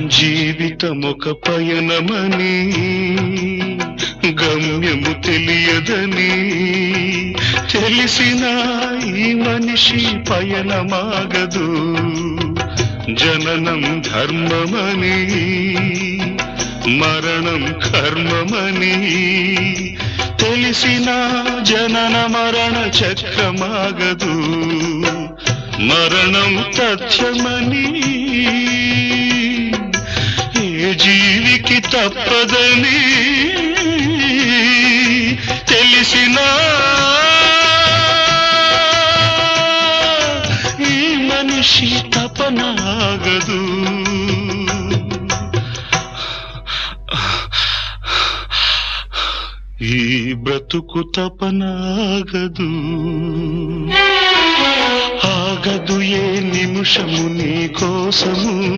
జీవితమొక పయనమని గమ్యము తెలియదని తెలిసిన ఈ మనిషి పయనమాగదు. జననం ధర్మమని మరణం కర్మమని తెలిసిన జనన మరణ చక్రమాగదు. మరణం తథ్యమని ఏ జీవికి తప్పదని తెలిసిన ఈ మనిషి తపనాగదు. ఈ బ్రతుకు తపనాగదు. ఆగదు ఏ నిమిషము నీ కోసము.